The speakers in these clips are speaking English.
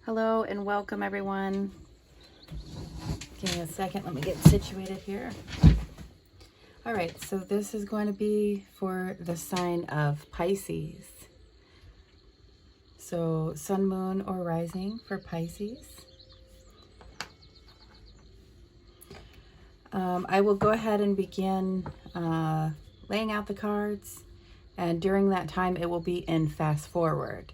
Hello and welcome everyone. Give me a second, let me get situated here. All right, so this is going to be for the sign of Pisces. So sun, moon, or rising for Pisces. I will go ahead and begin laying out the cards, and during that time it will be in fast forward.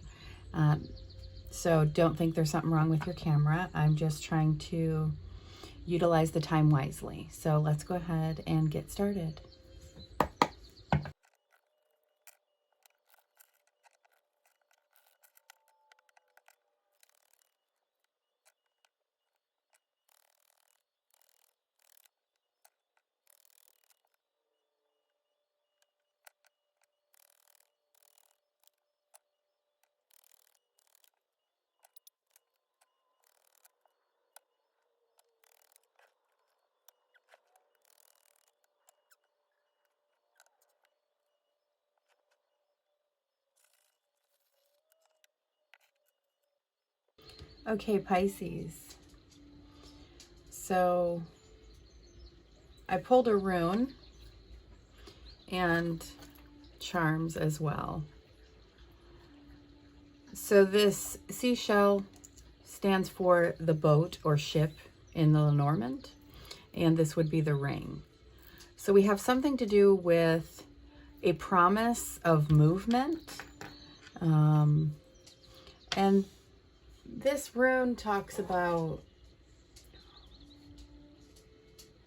So don't think there's something wrong with your camera. I'm just trying to utilize the time wisely. So let's go ahead and get started. Okay, Pisces. So I pulled a rune and charms as well. So this seashell stands for the boat or ship in the Lenormand, and this would be the ring. So we have something to do with a promise of movement. And this rune talks about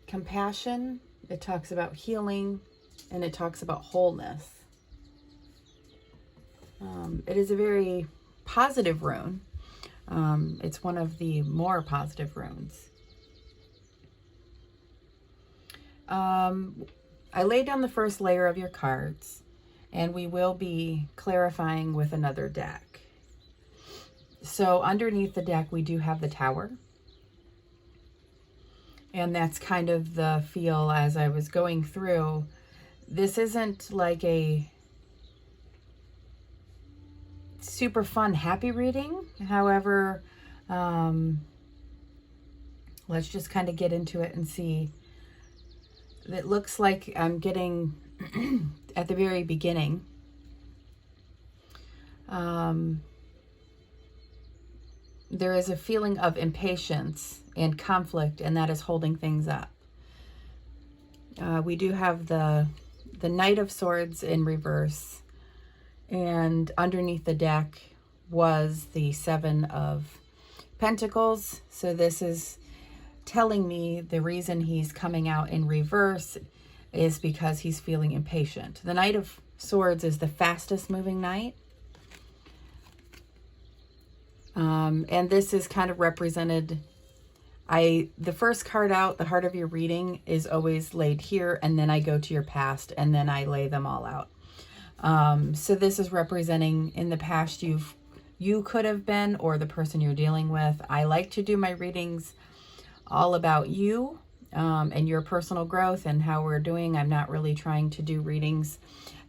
compassion, it talks about healing, and it talks about wholeness. It is a very positive rune. It's one of the more positive runes. I laid down the first layer of your cards, and we will be clarifying with another deck. So underneath the deck, we do have the Tower. And that's kind of the feel as I was going through. This isn't like a super fun, happy reading. However, let's just kind of get into it and see. It looks like I'm getting at the very beginning. There is a feeling of impatience and conflict, and that is holding things up. We do have the Knight of Swords in reverse, and underneath the deck was the Seven of Pentacles. So this is telling me the reason he's coming out in reverse is because he's feeling impatient. The Knight of Swords is the fastest moving knight. And this is kind of represented. The first card out, the heart of your reading, is always laid here, and then I go to your past, and then I lay them all out. So this is representing in the past you could have been, or the person you're dealing with. I like to do my readings all about you and your personal growth and how we're doing. I'm not really trying to do readings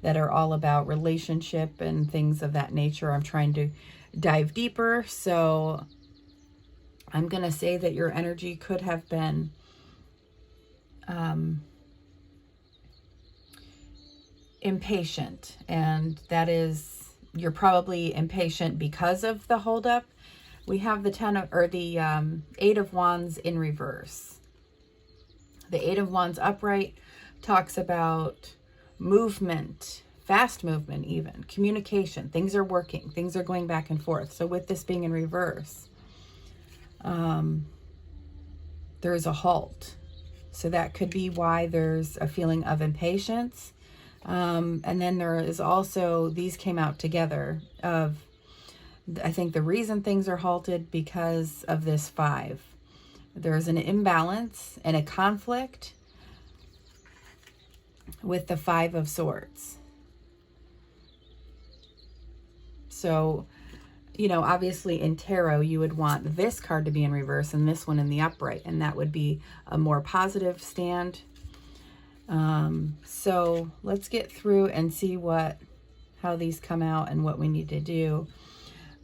that are all about relationship and things of that nature. I'm trying to dive deeper. So I'm going to say that your energy could have been impatient, and that is, you're probably impatient because of the holdup. We have the Eight of Wands in reverse. The Eight of Wands upright talks about movement, fast movement, even communication. Things are working, things are going back and forth. So with this being in reverse, there's a halt. So that could be why there's a feeling of impatience. And then there is also, these came out together of, I think the reason things are halted because of this Five. There's an imbalance and a conflict with the Five of Swords. So, you know, obviously in tarot, you would want this card to be in reverse and this one in the upright, and that would be a more positive stand. So let's get through and see how these come out and what we need to do.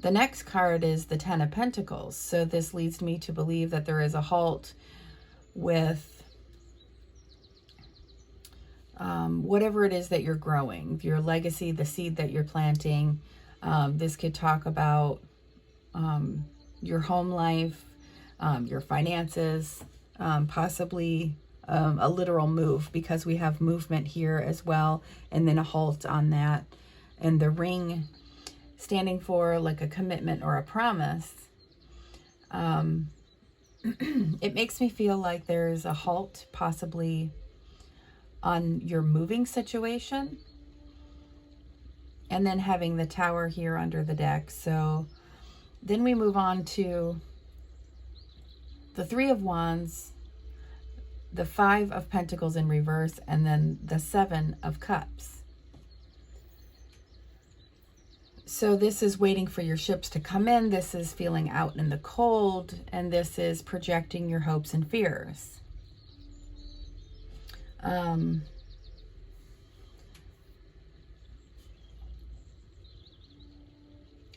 The next card is the Ten of Pentacles. So this leads me to believe that there is a halt with whatever it is that you're growing, your legacy, the seed that you're planting. This could talk about your home life, your finances, possibly a literal move, because we have movement here as well, and then a halt on that. And the ring standing for like a commitment or a promise. It makes me feel like there's a halt possibly on your moving situation, and then having the Tower here under the deck. So then we move on to the Three of Wands, the Five of Pentacles in reverse, and then the Seven of Cups. So this is waiting for your ships to come in. This is feeling out in the cold, and this is projecting your hopes and fears.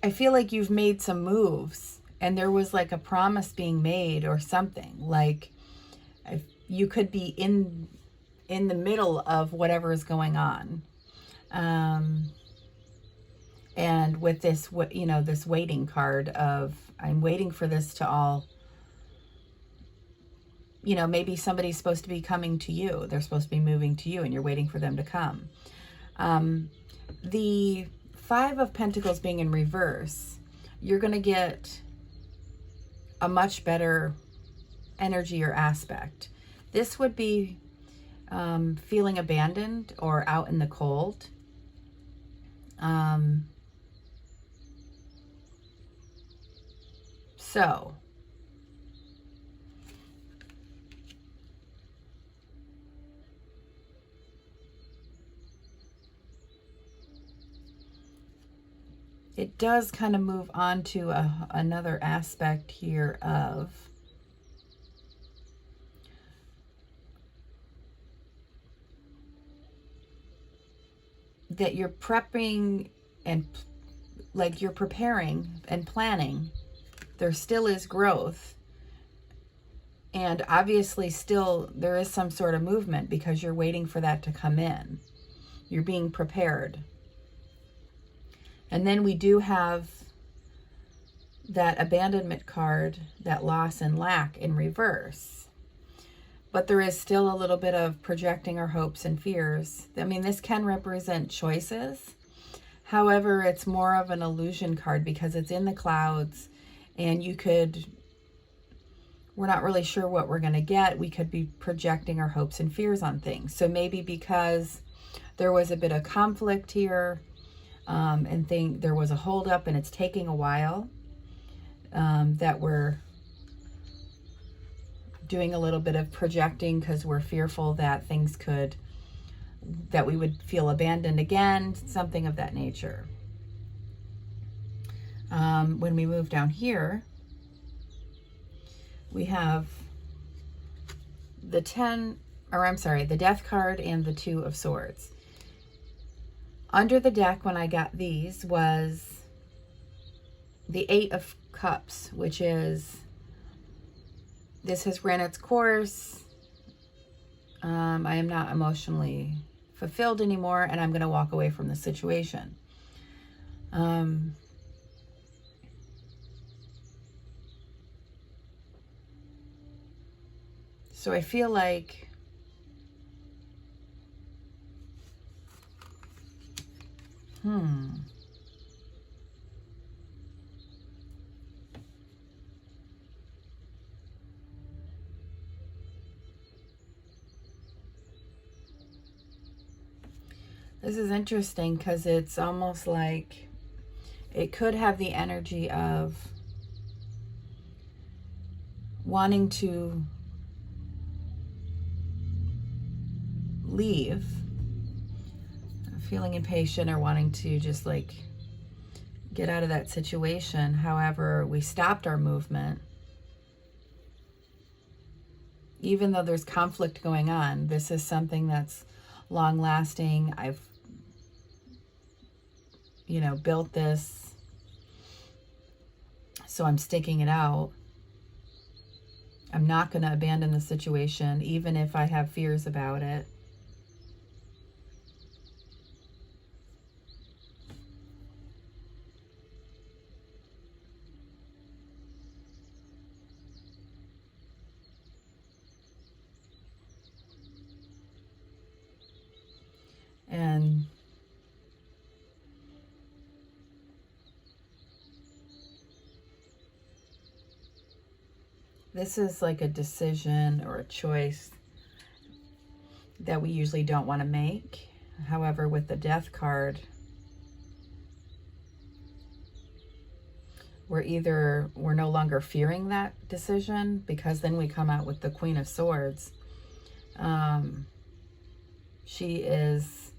I feel like you've made some moves, and there was like a promise being made or something. Like you could be in the middle of whatever is going on. And with this, this waiting card of, I'm waiting for this to all, maybe somebody's supposed to be coming to you. They're supposed to be moving to you, and you're waiting for them to come. The Five of Pentacles being in reverse, you're going to get a much better energy or aspect. This would be feeling abandoned or out in the cold. So it does kind of move on to another aspect here of that you're prepping and like you're preparing and planning. There still is growth, and obviously still there is some sort of movement because you're waiting for that to come in. You're being prepared. And then we do have that abandonment card, that loss and lack in reverse. But there is still a little bit of projecting our hopes and fears. I mean, this can represent choices. However, it's more of an illusion card because it's in the clouds, and we're not really sure what we're going to get. We could be projecting our hopes and fears on things. So maybe because there was a bit of conflict here, and there was a holdup and it's taking a while, that we're doing a little bit of projecting because we're fearful that that we would feel abandoned again, something of that nature. When we move down here, we have the Death card and the Two of Swords. Under the deck when I got these was the Eight of Cups, which is, this has ran its course. I am not emotionally fulfilled anymore, and I'm going to walk away from the situation. So I feel like this is interesting because it's almost like it could have the energy of wanting to leave, feeling impatient or wanting to just like get out of that situation. However, we stopped our movement. Even though there's conflict going on, this is something that's long lasting. I've built this So I'm sticking it out. I'm not going to abandon the situation, even if I have fears about it. And this is like a decision or a choice that we usually don't want to make. However, with the Death card, we're no longer fearing that decision, because then we come out with the Queen of Swords. She is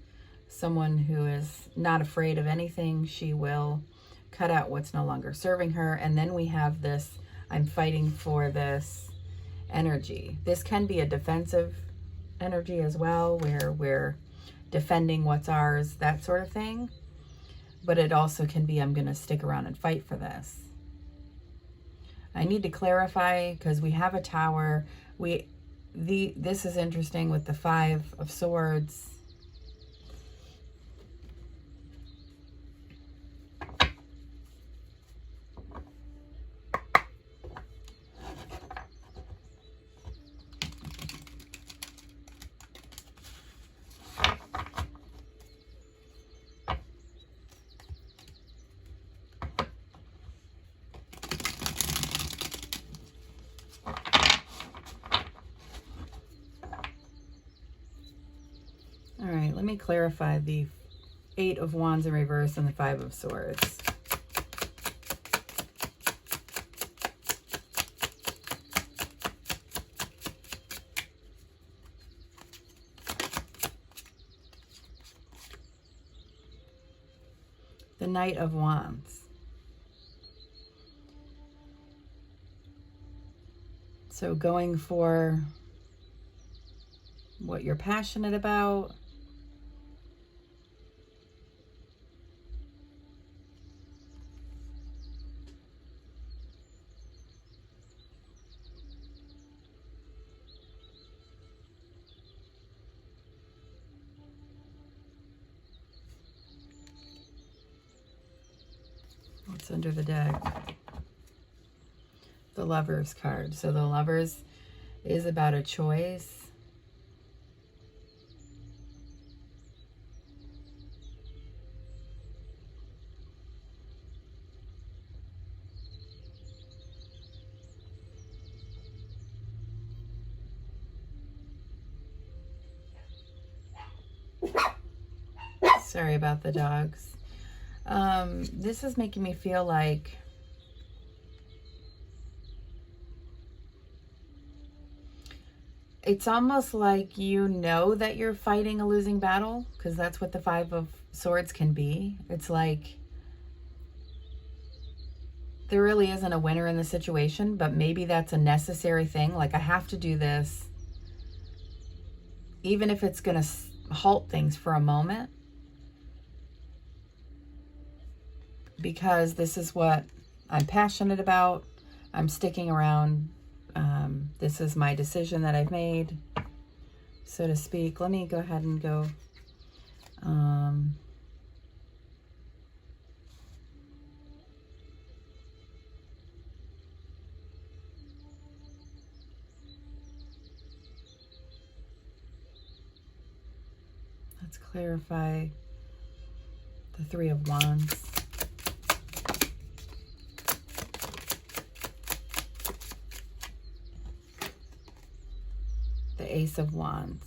someone who is not afraid of anything. She will cut out what's no longer serving her. And then we have this, I'm fighting for this energy. This can be a defensive energy as well, where we're defending what's ours, that sort of thing. But it also can be, I'm going to stick around and fight for this. I need to clarify, because we have a Tower. This is interesting with the Five of Swords. All right, let me clarify the Eight of Wands in reverse and the Five of Swords. The Knight of Wands. So going for what you're passionate about. What's under the deck? The Lovers card. So the Lovers is about a choice. Sorry about the dogs. This is making me feel like it's almost like you know that you're fighting a losing battle, because that's what the Five of Swords can be. It's like there really isn't a winner in the situation, but maybe that's a necessary thing. Like, I have to do this, even if it's going to halt things for a moment, because this is what I'm passionate about. I'm sticking around. This is my decision that I've made, so to speak. Let me go ahead and go. Let's clarify the Three of Wands. The Ace of Wands.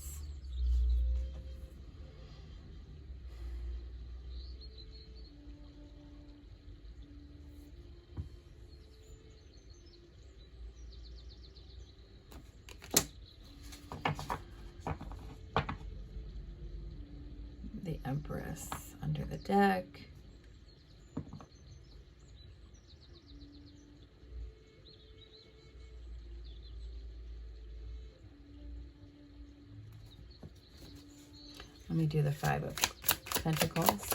The Empress under the deck. Let me do the Five of Pentacles.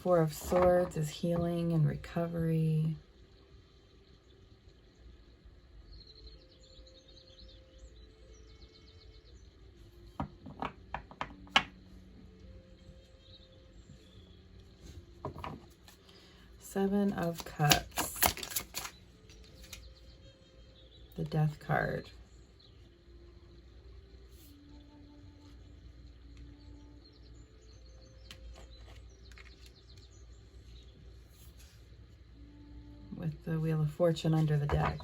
Four of Swords is healing and recovery. Seven of Cups. The Death card. With the Wheel of Fortune under the deck.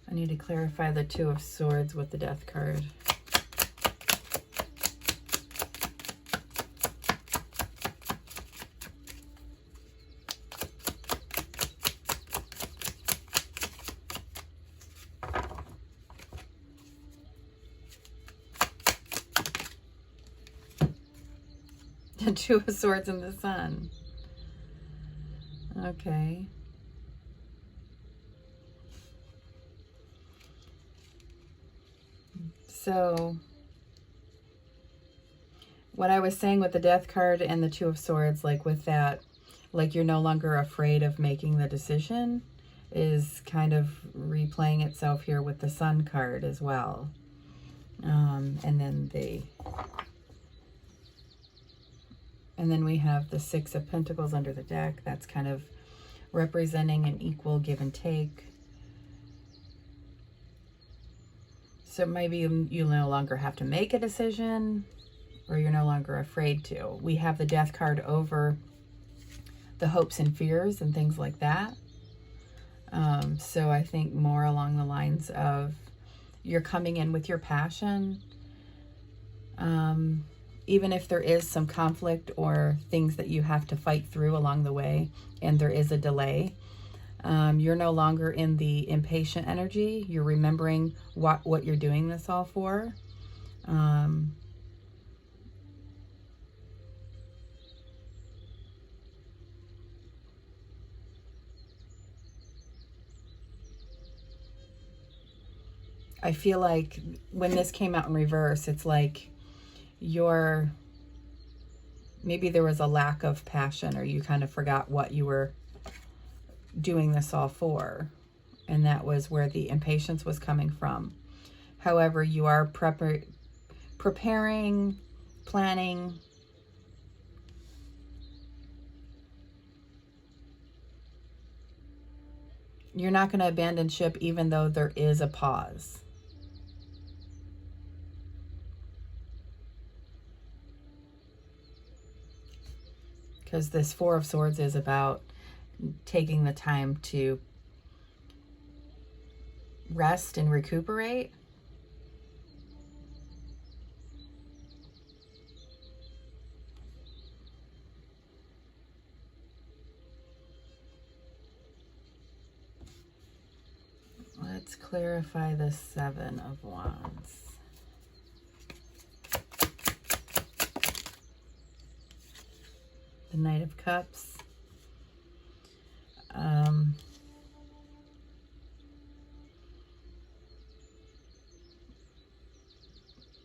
I need to clarify the Two of Swords with the Death card. The Two of Swords and the Sun. Okay. So, what I was saying with the Death card and the Two of Swords, like with that, like you're no longer afraid of making the decision, is kind of replaying itself here with the Sun card as well. And then we have the Six of Pentacles under the deck. That's kind of representing an equal give and take. So maybe you no longer have to make a decision, or you're no longer afraid to. We have the Death card over the hopes and fears and things like that. So I think more along the lines of you're coming in with your passion. Even if there is some conflict or things that you have to fight through along the way and there is a delay, you're no longer in the impatient energy. You're remembering what you're doing this all for. I feel like when this came out in reverse, it's like maybe there was a lack of passion, or you kind of forgot what you were doing this all for. And that was where the impatience was coming from. However, you are preparing, planning. You're not going to abandon ship even though there is a pause. Because this Four of Swords is about taking the time to rest and recuperate. Let's clarify the Seven of Wands. The Knight of Cups.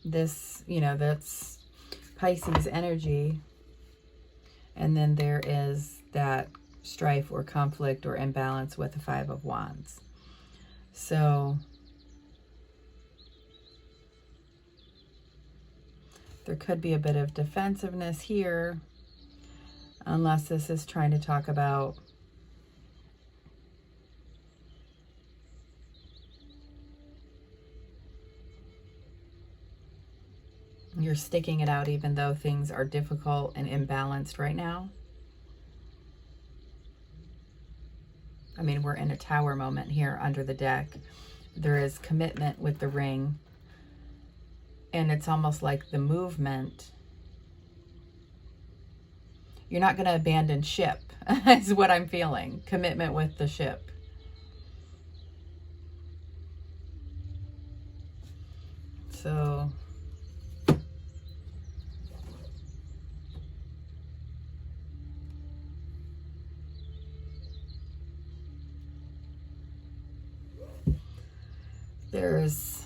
This, that's Pisces energy. And then there is that strife or conflict or imbalance with the Five of Wands. So there could be a bit of defensiveness here, unless this is trying to talk about you're sticking it out even though things are difficult and imbalanced right now. I mean, we're in a Tower moment here under the deck. There is commitment with the Ring. And it's almost like the movement. You're not going to abandon ship, is what I'm feeling. Commitment with the ship. So There's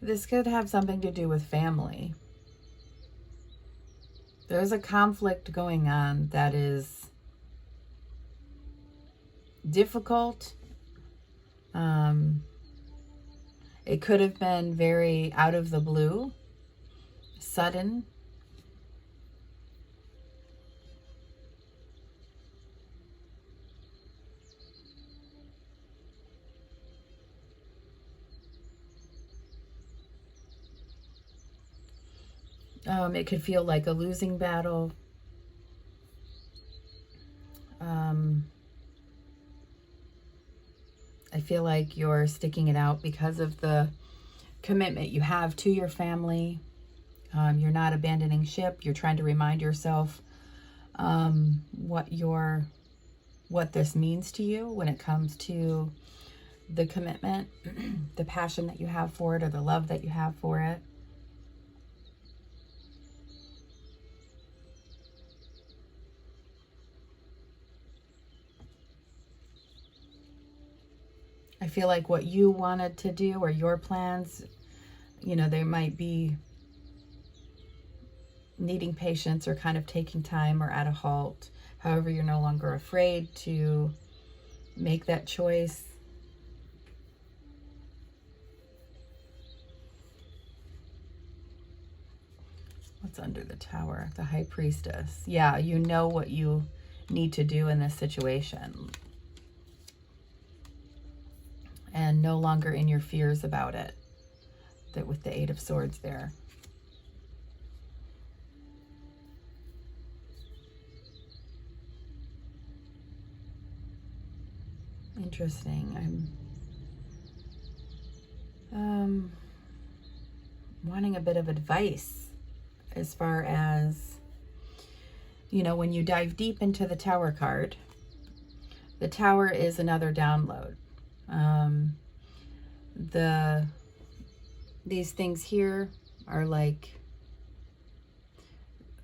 this could have something to do with family. There's a conflict going on that is difficult. It could have been very out of the blue, sudden. It could feel like a losing battle. I feel like you're sticking it out because of the commitment you have to your family. You're not abandoning ship. You're trying to remind yourself what this means to you when it comes to the commitment, the passion that you have for it, or the love that you have for it. I feel like what you wanted to do or your plans, you know, they might be needing patience or kind of taking time or at a halt. However, you're no longer afraid to make that choice. What's under the Tower? The High Priestess. Yeah, you know what you need to do in this situation. And no longer in your fears about it. That with the Eight of Swords there. Interesting. I'm wanting a bit of advice as far as, you know, when you dive deep into the Tower card, the Tower is another download. These things here are like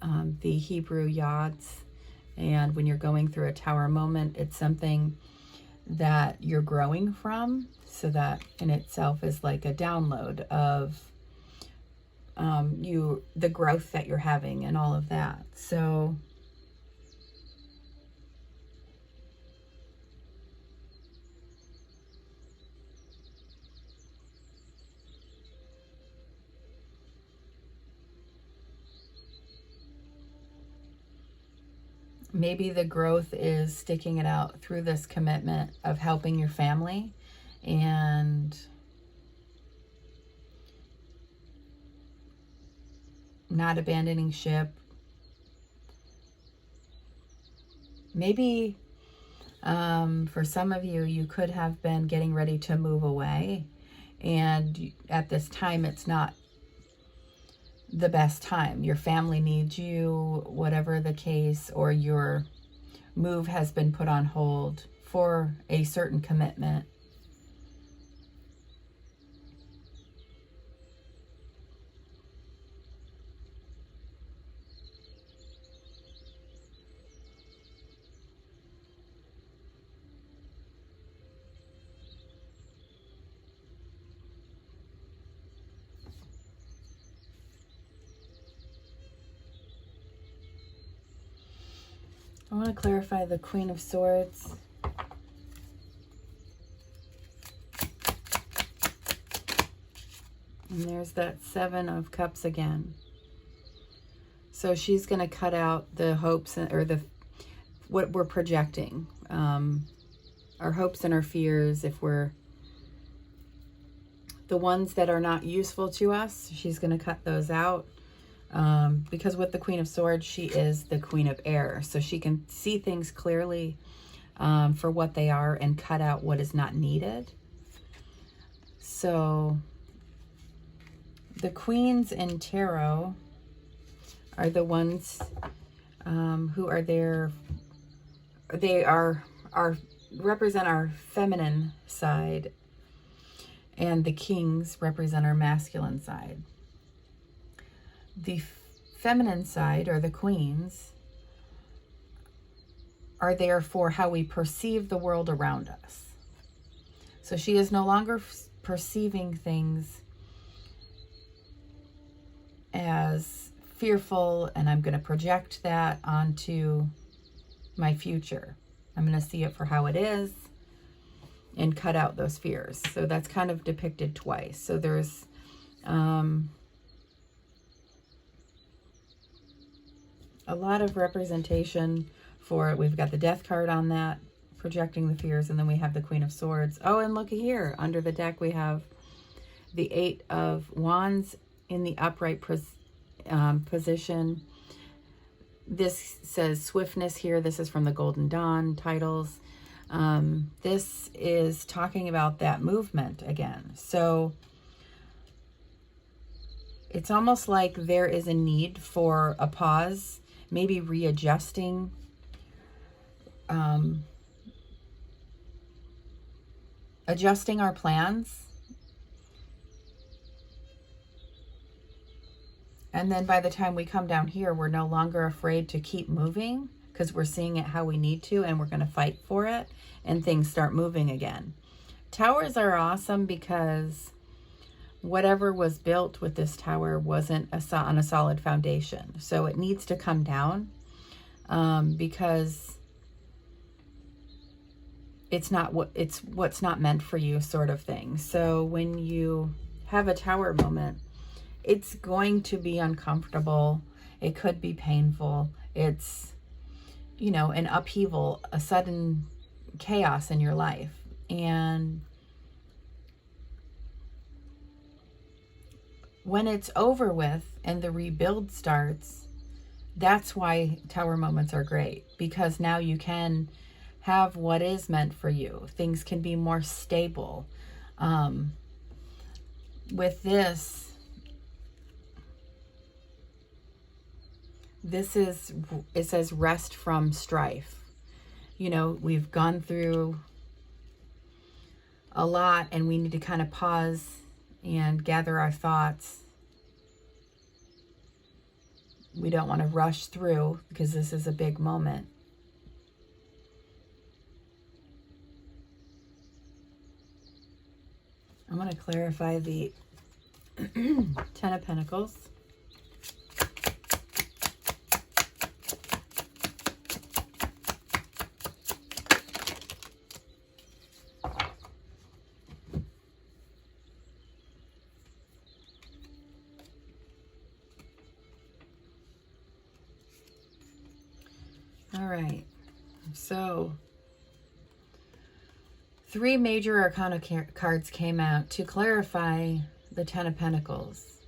the Hebrew yads, and when you're going through a Tower moment, it's something that you're growing from, so that in itself is like a download of the growth that you're having and all of that. So maybe the growth is sticking it out through this commitment of helping your family and not abandoning ship. Maybe for some of you, you could have been getting ready to move away, and at this time it's not the best time. Your family needs you, whatever the case, or your move has been put on hold for a certain commitment. I want to clarify the Queen of Swords. And there's that Seven of Cups again. So she's going to cut out the hopes or what we're projecting. Our hopes and our fears, if we're the ones that are not useful to us, she's going to cut those out. Because with the Queen of Swords, she is the Queen of Air. So she can see things clearly for what they are and cut out what is not needed. So the Queens in Tarot are the ones who are there. They are represent our feminine side. And the kings represent our masculine side. The feminine side, or the queens, are there for how we perceive the world around us. So she is no longer perceiving things as fearful, and I'm going to project that onto my future. I'm going to see it for how it is and cut out those fears. So that's kind of depicted twice. So there's a lot of representation for it. We've got the Death card on that, projecting the fears, and then we have the Queen of Swords. Oh, and look here, under the deck we have the Eight of Wands in the upright position. This says swiftness here. This is from the Golden Dawn titles. This is talking about that movement again. So it's almost like there is a need for a pause, maybe readjusting, adjusting our plans. And then by the time we come down here, we're no longer afraid to keep moving because we're seeing it how we need to, and we're going to fight for it, and things start moving again. Towers are awesome because whatever was built with this tower wasn't on a solid foundation. So it needs to come down because it's what's not meant for you, sort of thing. So when you have a tower moment, it's going to be uncomfortable. It could be painful. It's, you know, an upheaval, a sudden chaos in your life. And when it's over with and the rebuild starts, that's why tower moments are great, because now you can have what is meant for you. Things can be more stable. With this is, it says rest from strife. You know, we've gone through a lot and we need to kind of pause and gather our thoughts. We don't want to rush through because this is a big moment. I'm going to clarify the Ten of Pentacles. All right, so 3 major arcana cards came out to clarify the Ten of Pentacles.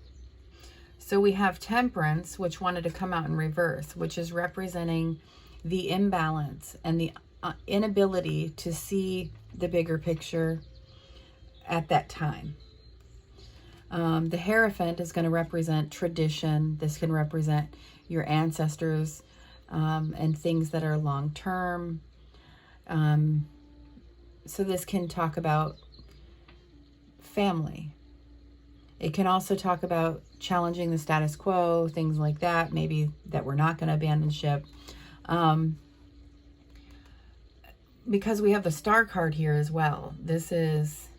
So we have Temperance, which wanted to come out in reverse, which is representing the imbalance and the inability to see the bigger picture at that time. The Hierophant is going to represent tradition. This can represent your ancestors and things that are long-term. So this can talk about family. It can also talk about challenging the status quo, things like that, maybe that we're not going to abandon ship. Because we have the Star card here as well. This is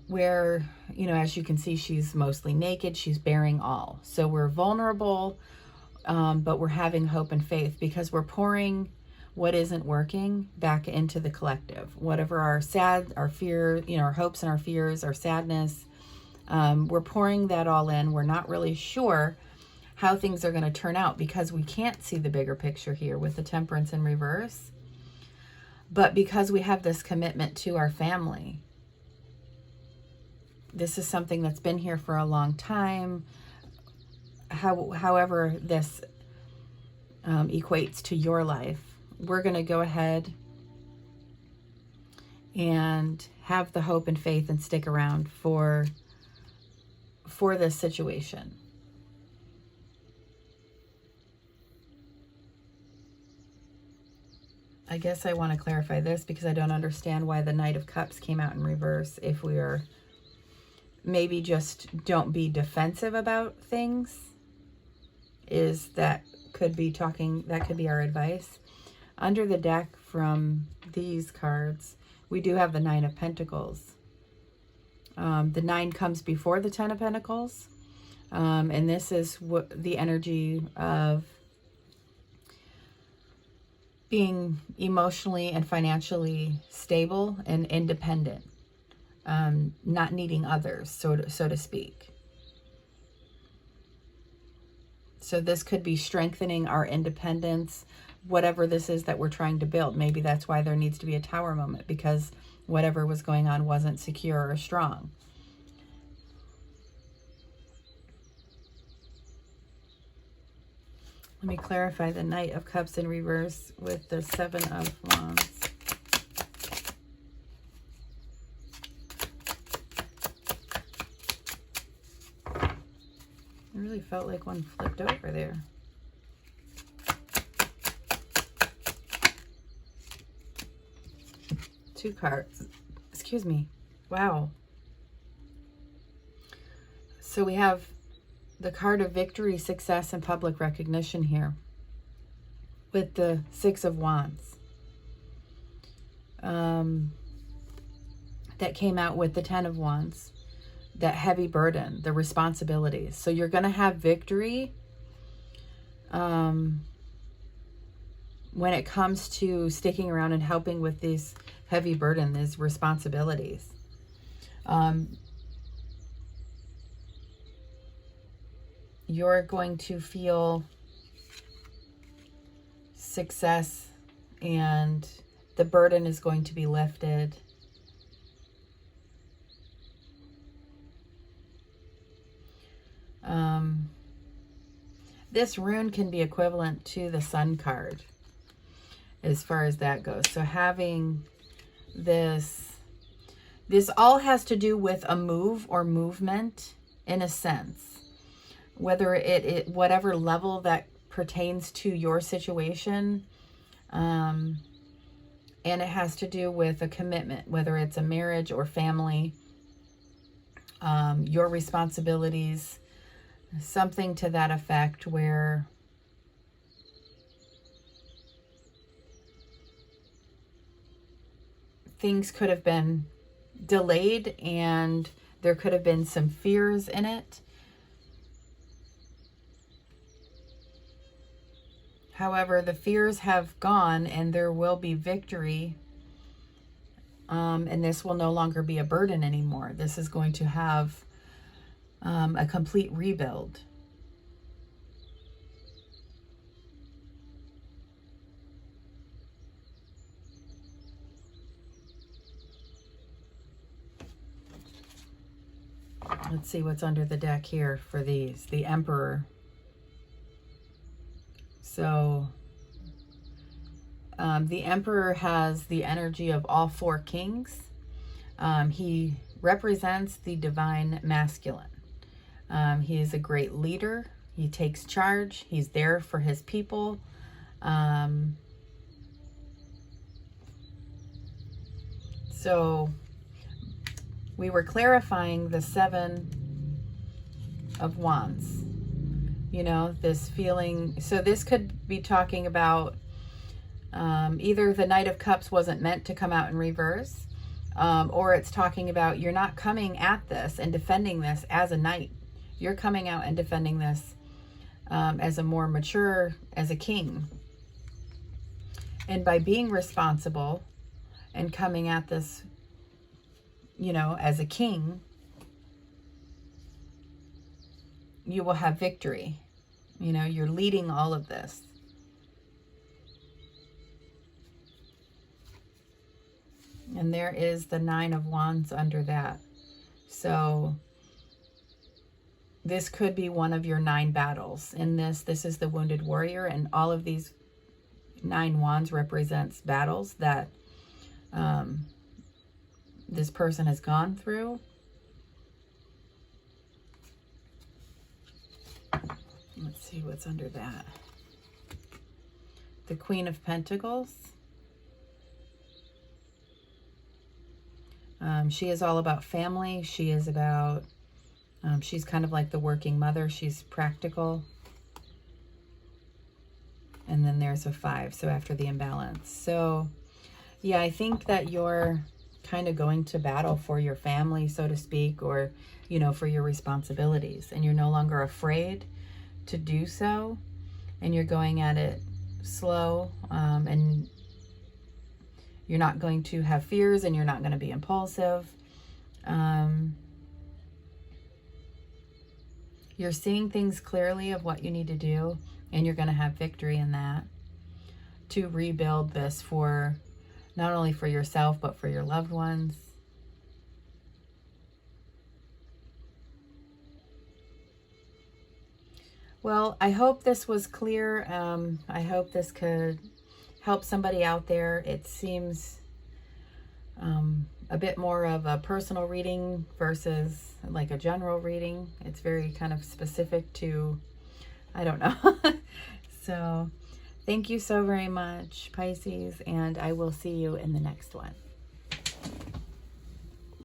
where, you know, as you can see, she's mostly naked. She's bearing all. So we're vulnerable, but we're having hope and faith because we're pouring what isn't working back into the collective. Whatever our fear, you know, our hopes and our fears, our sadness, we're pouring that all in. We're not really sure how things are going to turn out because we can't see the bigger picture here with the Temperance in reverse. But because we have this commitment to our family, this is something that's been here for a long time. However this equates to your life, we're going to go ahead and have the hope and faith and stick around for this situation. I guess I want to clarify this because I don't understand why the Knight of Cups came out in reverse. If we are, maybe just don't be defensive about things, that could be our advice. Under the deck from these cards, we do have the Nine of Pentacles. The 9 comes before the 10 of Pentacles. And this is what the energy of being emotionally and financially stable and independent, not needing others, so to speak. So this could be strengthening our independence, whatever this is that we're trying to build. Maybe that's why there needs to be a Tower moment, because whatever was going on wasn't secure or strong. Let me clarify the Knight of Cups in reverse with the 7 of Wands. I really felt like one flipped over there. Two cards. Excuse me. Wow. So we have the card of victory, success, and public recognition here with the 6 of Wands. That came out with the 10 of Wands. That heavy burden, the responsibilities. So you're going to have victory when it comes to sticking around and helping with these heavy burden, these responsibilities. You're going to feel success and the burden is going to be lifted. This rune can be equivalent to the Sun card as far as that goes. So having this all has to do with a move or movement in a sense. Whether it whatever level that pertains to your situation, and it has to do with a commitment, whether it's a marriage or family, your responsibilities, something to that effect, where things could have been delayed and there could have been some fears in it. However, the fears have gone and there will be victory. And this will no longer be a burden anymore. This is going to have a complete rebuild. Let's see what's under the deck here for these. The Emperor. So the Emperor has the energy of all 4 kings. He represents the divine masculine. He is a great leader. He takes charge. He's there for his people. So we were clarifying the 7 of Wands. You know, this feeling. So this could be talking about either the Knight of Cups wasn't meant to come out in reverse, or it's talking about you're not coming at this and defending this as a knight. You're coming out and defending this as a more mature, as a king. And by being responsible and coming at this, you know, as a king, you will have victory. You know, you're leading all of this. And there is the 9 of Wands under that. So this could be one of your 9 battles. In this is the Wounded Warrior, and all of these 9 wands represents battles that this person has gone through. Let's see what's under that. The Queen of Pentacles. She is all about family. She is about, she's kind of like the working mother. She's practical. And then there's a 5, so after the imbalance. So, yeah, I think that you're kind of going to battle for your family, so to speak, or, you know, for your responsibilities. And you're no longer afraid to do so. And you're going at it slow, and you're not going to have fears, and you're not going to be impulsive. You're seeing things clearly of what you need to do, and you're going to have victory in that to rebuild this for not only for yourself, but for your loved ones. Well, I hope this was clear. I hope this could help somebody out there. It seems a bit more of a personal reading versus like a general reading. It's very kind of specific to, I don't know. So thank you so very much, Pisces, and I will see you in the next one.